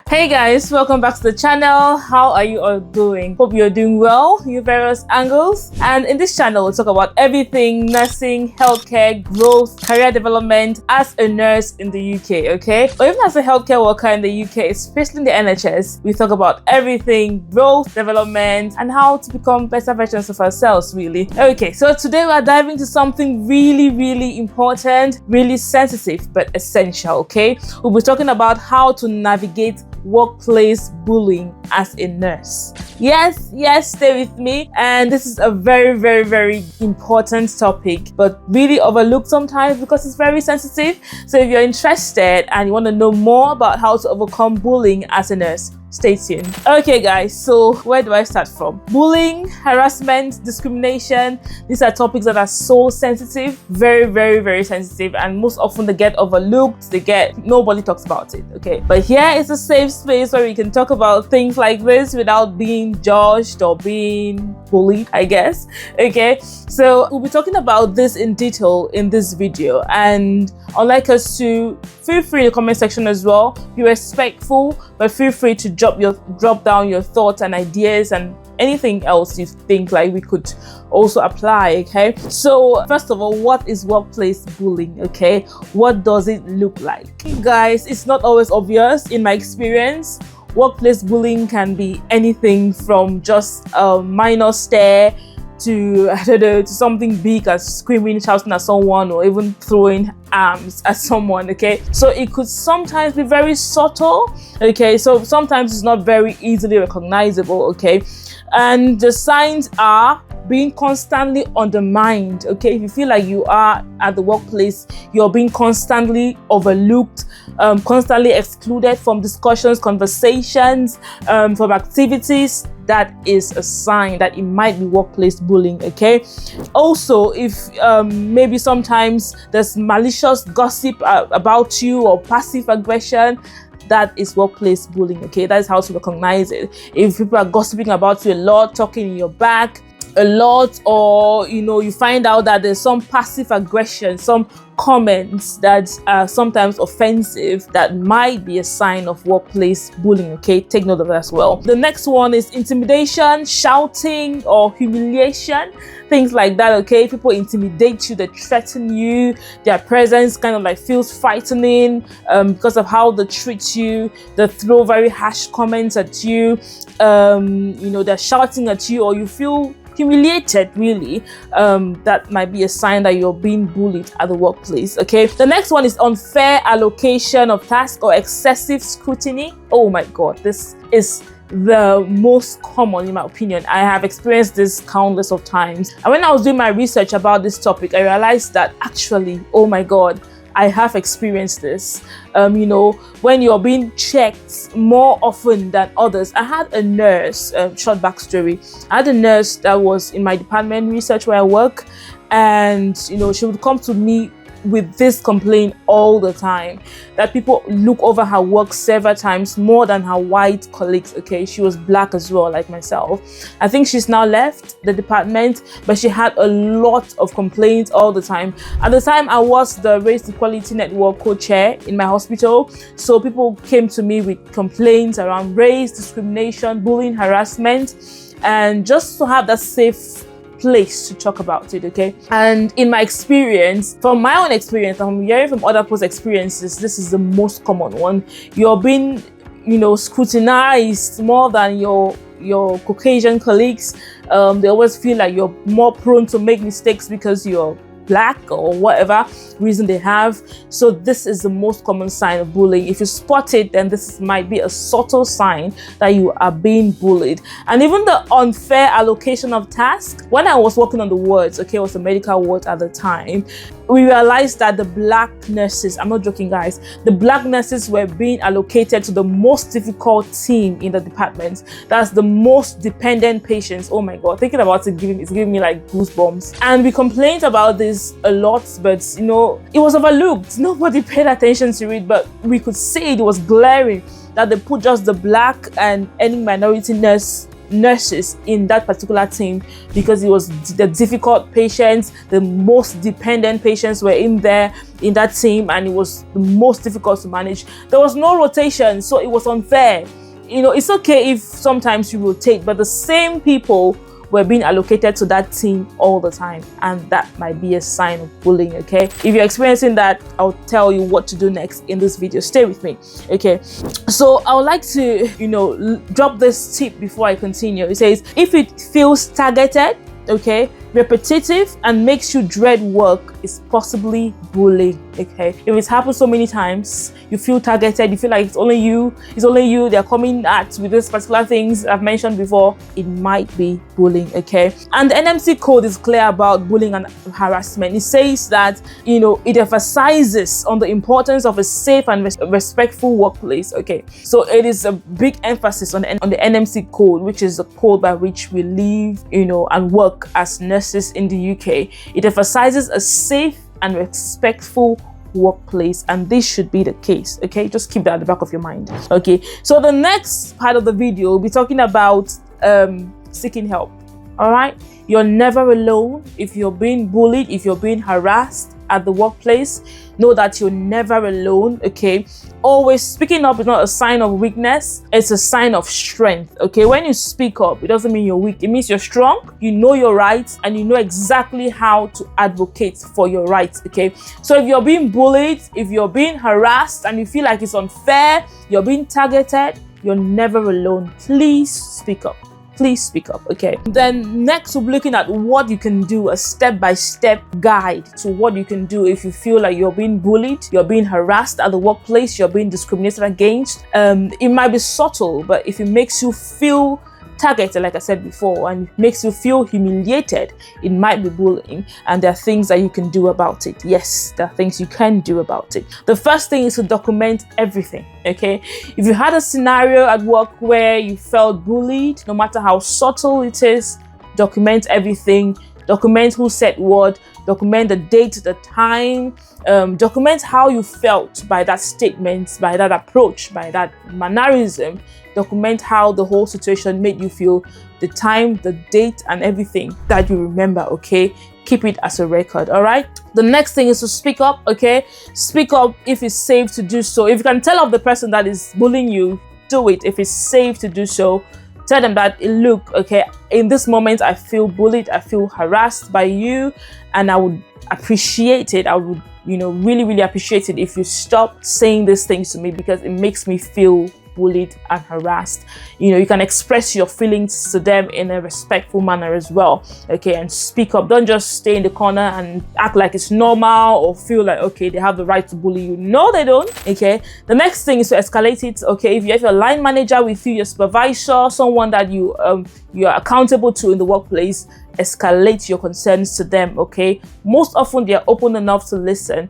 Hey guys, welcome back to the channel. How are you all doing? Hope you're doing well in various angles. And in this channel, we'll talk about everything nursing, healthcare, growth, career development as a nurse in the UK, okay? Or even as a healthcare worker in the UK, especially in the NHS, we talk about everything, growth, development, and how to become better versions of ourselves, really. Okay, so today we're diving into something really important, really sensitive, but essential, okay? We'll be talking about how to navigate workplace bullying as a nurse. Yes, stay with me. And this is a very important topic, but really overlooked sometimes because it's very sensitive. So if you're interested and you want to know more about how to overcome bullying as a nurse, stay tuned. Okay guys, so where do I start from? Bullying, harassment, discrimination, these are topics that are so sensitive, very sensitive, and most often they get overlooked, nobody talks about it, okay? But here is a safe space where we can talk about things like this without being judged or being bullied, I guess, okay? So we'll be talking about this in detail in this video, and I'd like us to feel free in the comment section as well, be respectful, but feel free to drop down your thoughts and ideas and anything else you think like we could also apply, okay? So first of all, what is workplace bullying, okay? What does it look like? Guys, it's not always obvious. In my experience, workplace bullying can be anything from just a minor stare to, I don't know, to something big as screaming, shouting at someone, or even throwing arms at someone, okay? So it could sometimes be very subtle, okay? So sometimes it's not very easily recognizable, okay? And the signs are being constantly undermined, okay? If you feel like you are at the workplace, you're being constantly overlooked, constantly excluded from discussions, conversations, from activities, that is a sign that it might be workplace bullying, okay? Also, if maybe sometimes there's malicious gossip about you or passive aggression, that is workplace bullying, okay? That is how to recognize it. If people are gossiping about you a lot, talking in your back a lot, or you find out that there's some passive aggression, some comments that are sometimes offensive, that might be a sign of workplace bullying, okay? Take note of that as well. The next one is intimidation, shouting, or humiliation, things like that, okay? People intimidate you, they threaten you, their presence kind of like feels frightening because of how they treat you, they throw very harsh comments at you, they're shouting at you, or you feel humiliated, really. That might be a sign that you're being bullied at the workplace, okay? The next one is unfair allocation of tasks or excessive scrutiny. Oh my god, this is the most common in my opinion. I have experienced this countless of times, and when I was doing my research about this topic, I realized that actually, oh my god, I have experienced this. When you're being checked more often than others. I had a nurse, short backstory. I had a nurse that was in my department, research, where I work, and she would come to me with this complaint all the time, that people look over her work several times more than her white colleagues, okay? She was black as well, like myself. I think she's now left the department, but she had a lot of complaints all the time. At the time, I was the Race Equality Network co-chair in my hospital, so people came to me with complaints around race, discrimination, bullying, harassment, and just to have that safe place to talk about it, okay? And in my experience, from my own experience, I'm hearing from other people's experiences, this is the most common one. You're being, scrutinized more than your Caucasian colleagues. They always feel like you're more prone to make mistakes because you're black or whatever reason they have. So this is the most common sign of bullying. If you spot it, then this might be a subtle sign that you are being bullied. And even the unfair allocation of tasks. When I was working on the wards, okay, it was a medical ward at the time, we realized that the black nurses, I'm not joking guys, the black nurses were being allocated to the most difficult team in the department. That's the most dependent patients. Oh my god, thinking about it, it's giving me like goosebumps. And we complained about this a lot, but it was overlooked. Nobody paid attention to it, but we could see it was glaring that they put just the black and any minority nurse nurses in that particular team because it was the difficult patients, the most dependent patients were in there in that team, and it was the most difficult to manage. There was no rotation, so it was unfair. You know, it's okay if sometimes you rotate, but the same people were being allocated to that team all the time, and that might be a sign of bullying. Okay, if you're experiencing that, I'll tell you what to do next in this video. Stay with me. Okay, so I would like to, you know, drop this tip before I continue. It says, if it feels targeted, okay, repetitive, and makes you dread work, is possibly bullying. Okay, if it happens so many times, you feel targeted, you feel like it's only you, they're coming at with these particular things I've mentioned before, it might be bullying. Okay, and the NMC code is clear about bullying and harassment. It says that, you know, it emphasizes on the importance of a safe and respectful workplace. Okay, so it is a big emphasis on the NMC code, which is the code by which we live, you know, and work as nurses in the UK. It emphasizes a safe and respectful workplace, and this should be the case. Okay, just keep that at the back of your mind. Okay, so the next part of the video we'll be talking about seeking help. All right, you're never alone. If you're being bullied, if you're being harassed at the workplace, know that you're never alone. Okay, always speaking up is not a sign of weakness, it's a sign of strength. Okay, when you speak up, it doesn't mean you're weak, it means you're strong, you know your rights, and you know exactly how to advocate for your rights. Okay, so if you're being bullied, if you're being harassed and you feel like it's unfair, you're being targeted, you're never alone. Please speak up. Please speak up. Okay, then next we'll be looking at what you can do, a step-by-step guide to what you can do if you feel like you're being bullied, you're being harassed at the workplace, you're being discriminated against. It might be subtle, but if it makes you feel targeted, like I said before, and makes you feel humiliated, it might be bullying, and there are things that you can do about it. Yes, there are things you can do about it. The first thing is to document everything. Okay, if you had a scenario at work where you felt bullied, no matter how subtle it is, document everything. Document who said what, document the date, the time, document how you felt by that statement, by that approach, by that mannerism. Document how the whole situation made you feel, the time, the date, and everything that you remember. Okay, keep it as a record. All right, the next thing is to speak up. Okay, speak up if it's safe to do so. If you can tell off the person that is bullying you, do it. If it's safe to do so, tell them that, look, okay, in this moment I feel bullied, I feel harassed by you, and I would appreciate it. I would, you know, really appreciate it if you stop saying these things to me, because it makes me feel bullied and harassed. You know, you can express your feelings to them in a respectful manner as well. Okay, and speak up. Don't just stay in the corner and act like it's normal, or feel like, okay, they have the right to bully you. No, they don't. Okay, the next thing is to escalate it. Okay, if you have your line manager with you, your supervisor, someone that you are accountable to in the workplace, escalate your concerns to them. Okay, most often they are open enough to listen.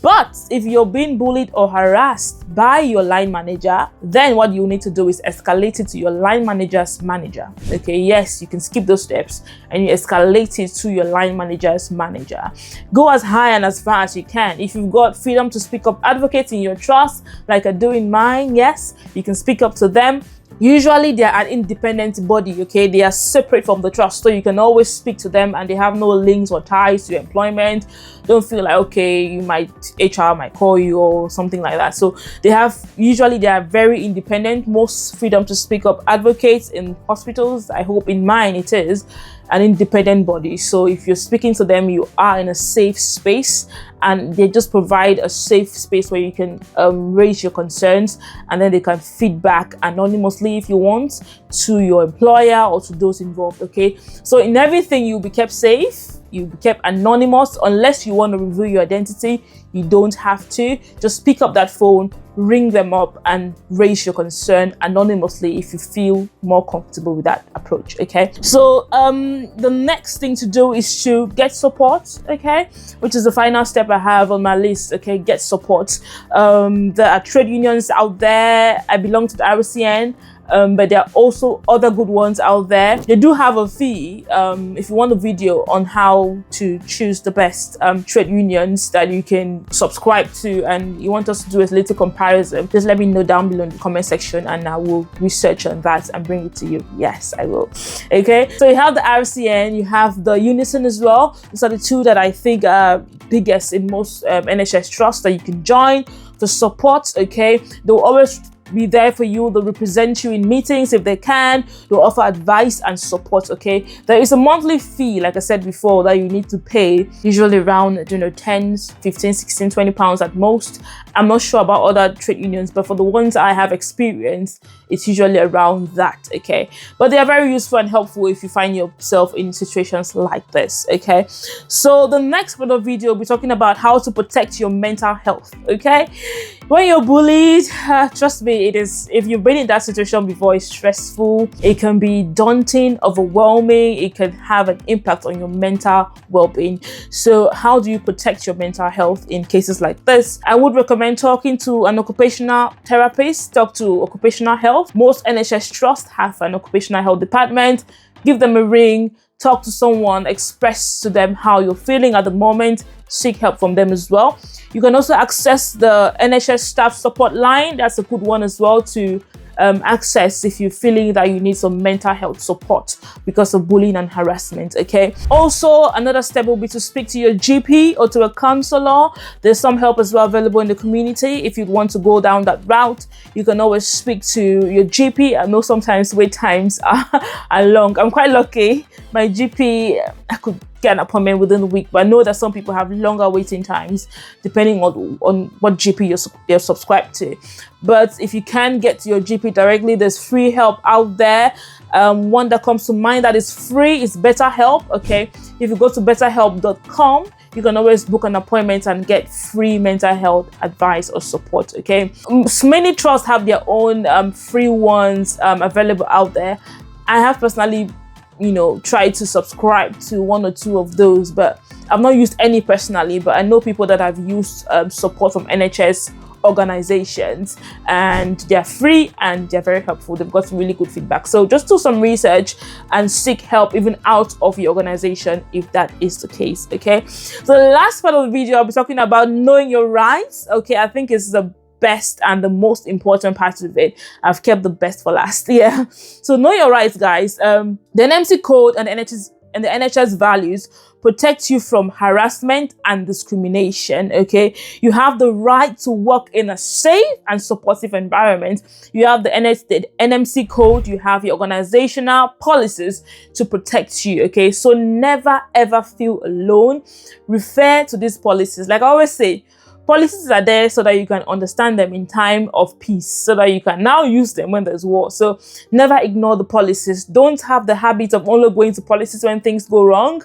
But if you're being bullied or harassed by your line manager, then what you need to do is escalate it to your line manager's manager. Okay, yes, you can skip those steps and you escalate it to your line manager's manager. Go as high and as far as you can. If you've got freedom to speak up, advocate in your trust, like I do in mine, yes, you can speak up to them. Usually they are an independent body. Okay, they are separate from the trust, so you can always speak to them, and they have no links or ties to your employment. Don't feel like, okay, HR might call you or something like that. So they are very independent, most freedom to speak up. Advocates in hospitals, I hope in mine it is an independent body. So if you're speaking to them, you are in a safe space, and they just provide a safe space where you can raise your concerns, and then they can feedback anonymously if you want to your employer or to those involved. Okay, so in everything you'll be kept safe, you'll be kept anonymous. Unless you want to reveal your identity, you don't have to. Just pick up that phone, ring them up, and raise your concern anonymously if you feel more comfortable with that approach. Okay, so the next thing to do is to get support. Okay, which is the final step I have on my list. Okay, get support. There are trade unions out there. I belong to the RCN. but there are also other good ones out there. They do have a fee. If you want a video on how to choose the best trade unions that you can subscribe to, and you want us to do a little comparison, just let me know down below in the comment section, and I will research on that and bring it to you. Yes, I will. Okay, so you have the RCN, you have the Unison as well. These are the two that I think are biggest in most NHS trusts that you can join for support. Okay, they'll always be there for you. They'll represent you in meetings if they can. They'll offer advice and support. Okay, there is a monthly fee, like I said before, that you need to pay, usually around 10, 15, 16, 20 pounds at most. I'm not sure about other trade unions, but for the ones I have experienced, it's usually around that. Okay, but they are very useful and helpful if you find yourself in situations like this. Okay, so the next part of the video will be talking about how to protect your mental health. Okay, when you're bullied, trust me, it is, if you've been in that situation before, it's stressful. It can be daunting, overwhelming. It can have an impact on your mental well-being. So how do you protect your mental health in cases like this? I would recommend talking to an occupational therapist. Talk to occupational health. Most NHS trusts have an occupational health department. Give them a ring. Talk to someone, express to them how you're feeling at the moment, seek help from them as well. You can also access the NHS staff support line. That's a good one as well to access if you're feeling that you need some mental health support because of bullying and harassment. Okay, also another step will be to speak to your GP or to a counselor. There's some help as well available in the community. If you want to go down that route, you can always speak to your GP. I know sometimes wait times are long. I'm quite lucky. My GP, I could get an appointment within a week, but I know that some people have longer waiting times depending on what GP you're subscribed to. But if you can get to your GP directly, there's free help out there. One that comes to mind that is free is BetterHelp. Okay, if you go to betterhelp.com, you can always book an appointment and get free mental health advice or support. Okay, many trusts have their own free ones available out there. I have personally try to subscribe to one or two of those, but I've not used any personally, but I know people that have used support from NHS organizations, and they're free and they're very helpful. They've got really good feedback. So just do some research and seek help even out of your organization if that is the case. Okay, so the last part of the video, I'll be talking about knowing your rights. Okay, I think it's the best and the most important part of it. I've kept the best for last. Yeah, so know your rights, guys. The NMC code and the NHS values protect you from harassment and discrimination. Okay, you have the right to work in a safe and supportive environment. You have the NMC code. You have your organizational policies to protect you. Okay, so never ever feel alone. Refer to these policies. Like I always say, policies are there so that you can understand them in time of peace, so that you can now use them when there's war. So never ignore the policies. Don't have the habit of only going to policies when things go wrong.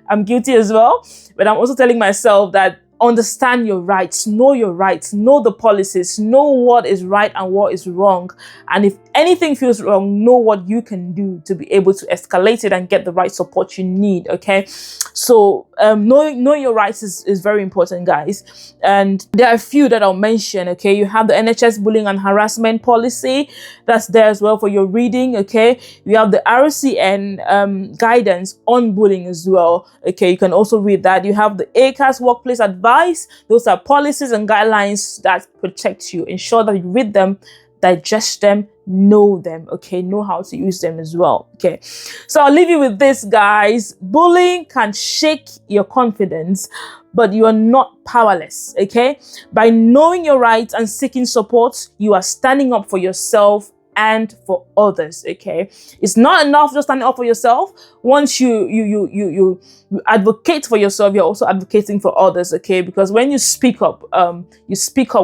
I'm guilty as well, but I'm also telling myself that understand your rights, know the policies, know what is right and what is wrong. And if anything feels wrong, know what you can do to be able to escalate it and get the right support you need. Okay, so knowing your rights is very important, guys. And there are a few that I'll mention. Okay, you have the NHS bullying and harassment policy. That's there as well for your reading. Okay, you have the RCN guidance on bullying as well. Okay, you can also read that. You have the ACAS workplace advice. Those are policies and guidelines that protect you. Ensure that you read them, digest them, know them. Okay, know how to use them as well. Okay, so I'll leave you with this, guys. Bullying can shake your confidence, but you are not powerless. Okay, by knowing your rights and seeking support, you are standing up for yourself and for others. Okay, it's not enough just standing up for yourself. Once you advocate for yourself, you're also advocating for others. Okay, because when you speak up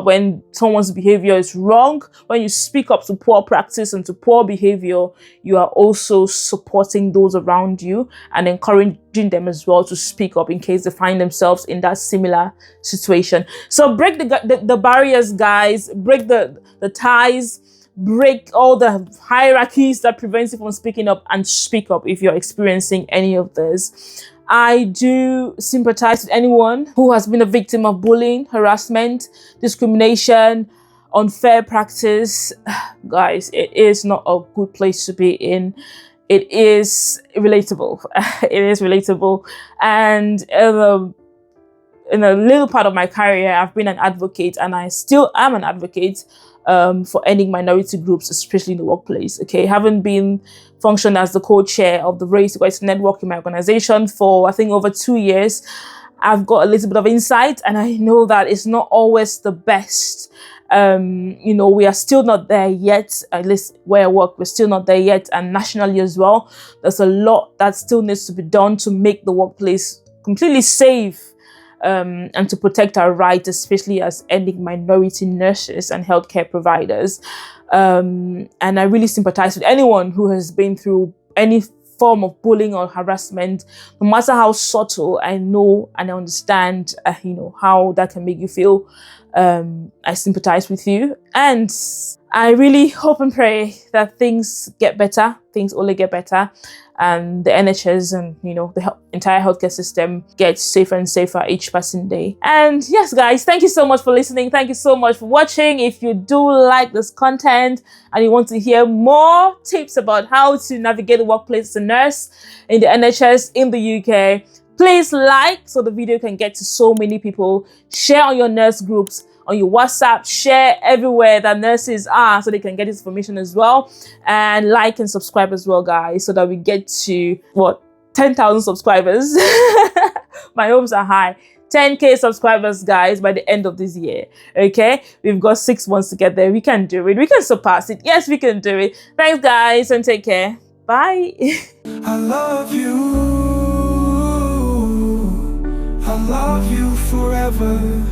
when someone's behavior is wrong. When you speak up to poor practice and to poor behavior, you are also supporting those around you and encouraging them as well to speak up in case they find themselves in that similar situation. So break the barriers, guys. Break the ties. Break all the hierarchies that prevents you from speaking up, and speak up if you're experiencing any of this. I do sympathize with anyone who has been a victim of bullying, harassment, discrimination, unfair practice, guys, it is not a good place to be in. It is relatable. It is relatable. And in a little part of my career, I've been an advocate, and I still am an advocate for ending minority groups, especially in the workplace. Okay, having been functioned as the co-chair of the Race Equality Network in my organization for, I think, over 2 years, I've got a little bit of insight, and I know that it's not always the best. We are still not there yet, at least where I work, we're still not there yet, and nationally as well. There's a lot that still needs to be done to make the workplace completely safe, and to protect our rights, especially as ending minority nurses and healthcare providers. And I really sympathize with anyone who has been through any form of bullying or harassment, no matter how subtle. I know and I understand, how that can make you feel. I sympathize with you, and I really hope and pray that things get better. Things only get better, and the NHS and the entire healthcare system gets safer and safer each passing day. And yes, guys, thank you so much for listening. Thank you so much for watching. If you do like this content and you want to hear more tips about how to navigate the workplace as a nurse in the NHS in the UK, please like so the video can get to so many people. Share on your nurse groups, on your WhatsApp, share everywhere that nurses are so they can get this information as well. And like and subscribe as well, guys, so that we get to 10,000 subscribers. My hopes are high. 10K subscribers, guys, by the end of this year. Okay, we've got 6 months to get there. We can do it. We can surpass it. Yes, we can do it. Thanks, guys, and take care. Bye. I love you. I love you forever.